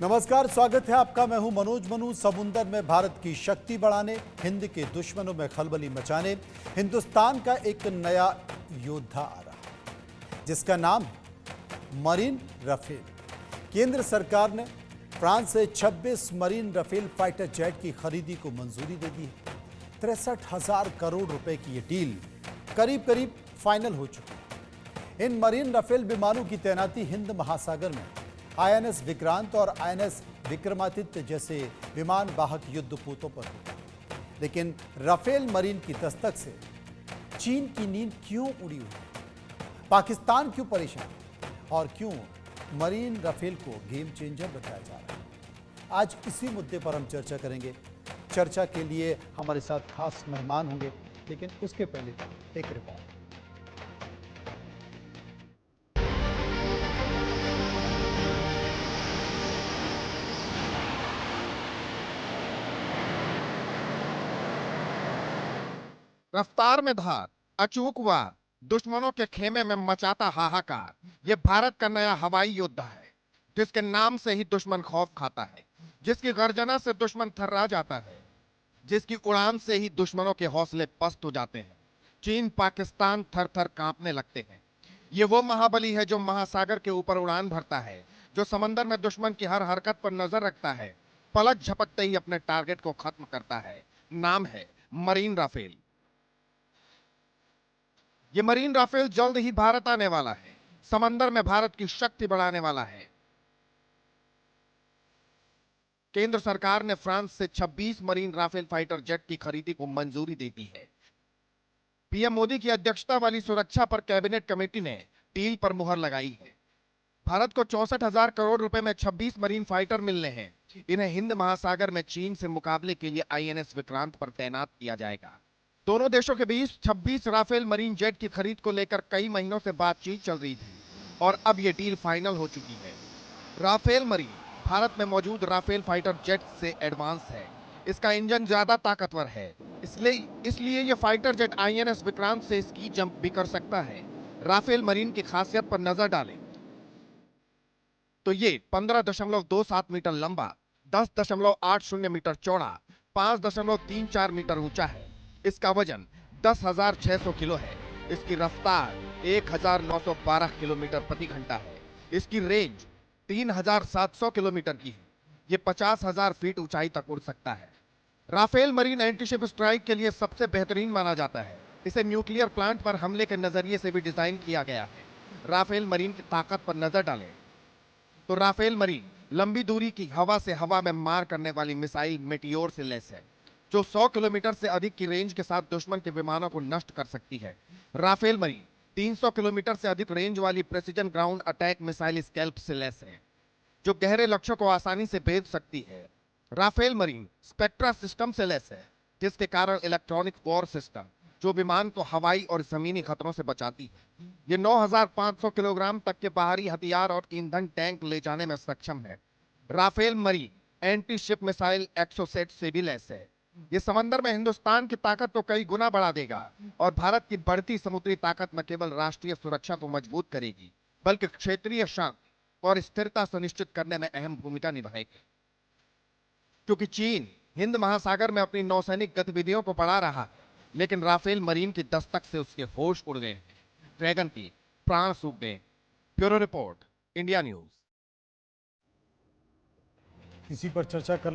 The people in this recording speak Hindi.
नमस्कार, स्वागत है आपका। मैं हूं मनोज मनु। समुंदर में भारत की शक्ति बढ़ाने, हिंद के दुश्मनों में खलबली मचाने हिंदुस्तान का एक नया योद्धा आ रहा है, जिसका नाम है मरीन राफेल। केंद्र सरकार ने फ्रांस से 26 मरीन राफेल फाइटर जेट की खरीदी को मंजूरी दे दी है। 63,000 करोड़ रुपए की ये डील करीब करीब फाइनल हो चुकी है। इन मरीन राफेल विमानों की तैनाती हिंद महासागर में आईएनएस विक्रांत और आईएनएस विक्रमादित्य जैसे विमान वाहक युद्धपोतों पर होगी। लेकिन राफेल मरीन की दस्तक से चीन की नींद क्यों उड़ी हुई है? पाकिस्तान क्यों परेशान और क्यों मरीन राफेल को गेम चेंजर बताया जा रहा है? आज इसी मुद्दे पर हम चर्चा करेंगे। चर्चा के लिए हमारे साथ खास मेहमान होंगे, लेकिन उसके पहले एक रिपोर्ट। रफ्तार में धार, अचूक वार, दुश्मनों के खेमे में मचाता हाहाकार। ये भारत का नया हवाई योद्धा है, जिसके नाम से ही दुश्मन खौफ खाता है, जिसकी गर्जना से दुश्मन थर्रा जाता है, जिसकी उड़ान से ही दुश्मनों के हौसले पस्त हो जाते हैं। चीन पाकिस्तान थर थर कांपने लगते हैं। ये वो महाबली है जो महासागर के ऊपर उड़ान भरता है, जो समंदर में दुश्मन की हर हरकत पर नजर रखता है, पलक झपकते ही अपने टारगेट को खत्म करता है। नाम है मरीन राफेल। ये मरीन राफेल जल्द ही भारत आने वाला है, समंदर में भारत की शक्ति बढ़ाने वाला है। केंद्र सरकार ने फ्रांस से 26 मरीन राफेल फाइटर जेट की खरीदी को मंजूरी दे दी है। पीएम मोदी की अध्यक्षता वाली सुरक्षा पर कैबिनेट कमेटी ने डील पर मुहर लगाई है। भारत को 64,000 करोड़ रुपए में 26 मरीन फाइटर मिलने हैं। इन्हें हिंद महासागर में चीन से मुकाबले के लिए आईएनएस विक्रांत पर तैनात किया जाएगा। दोनों देशों के बीच 26 राफेल मरीन जेट की खरीद को लेकर कई महीनों से बातचीत चल रही थी और अब यह डील फाइनल हो चुकी है। राफेल मरीन भारत में मौजूद राफेल फाइटर जेट से एडवांस है। इसका इंजन ज्यादा ताकतवर है, इसलिए यह फाइटर जेट आईएनएस विक्रांत से स्की जंप भी कर सकता है। राफेल मरीन की खासियत पर नजर डालें तो ये 15.27 मीटर लंबा, 10.80 मीटर चौड़ा, 5.34 मीटर ऊंचा है। इसका वजन 10,600 किलो है। इसकी रफ्तार 1,912 किलोमीटर प्रति घंटा है। इसकी रेंज 3,700 किलोमीटर की है। ये 50,000 फीट ऊंचाई तक उड़ सकता है। राफेल मरीन एंटीशिप स्ट्राइक के लिए सबसे बेहतरीन माना जाता है। इसे न्यूक्लियर प्लांट पर हमले के नजरिए से भी डिजाइन किया गया है। राफेल मरीन की ताकत पर नजर डालें तो राफेल मरीन लंबी दूरी की हवा से हवा में मार करने वाली मिसाइल मेटियोर से लैस है, जो 100 किलोमीटर से अधिक की रेंज के साथ दुश्मन के विमानों को नष्ट कर सकती है। राफेल मरीन 300 किलोमीटर से अधिक रेंज वाली precision ground attack missile scalp से लैस है, जो गहरे लक्ष्यों को आसानी से भेद सकती है। राफेल मरीन स्पेक्ट्रा सिस्टम से लैस है, जिसके कारण इलेक्ट्रॉनिक वॉर सिस्टम जो विमान को हवाई और जमीनी खतरों से बचाती है। ये 9,500 किलोग्राम तक के बाहरी हथियार और ईंधन टैंक ले जाने में सक्षम है। Rafale marine anti ship missile Exocet से भी लैस है। ये समंदर में हिंदुस्तान की ताकत को कई गुना बढ़ा देगा और भारत की बढ़ती समुद्री ताकत न केवल राष्ट्रीय सुरक्षा को मजबूत करेगी, बल्कि क्षेत्रीय शांति और स्थिरता सुनिश्चित करने में अहम भूमिका निभाएगी। क्योंकि चीन हिंद महासागर में अपनी नौसैनिक गतिविधियों को बढ़ा रहा है, लेकिन राफेल मरीन की दस्तक से उसके होश उड़ गए हैं। ड्रैगन की प्राण सूख गए। Bureau report, India news. इसी पर चर्चा कर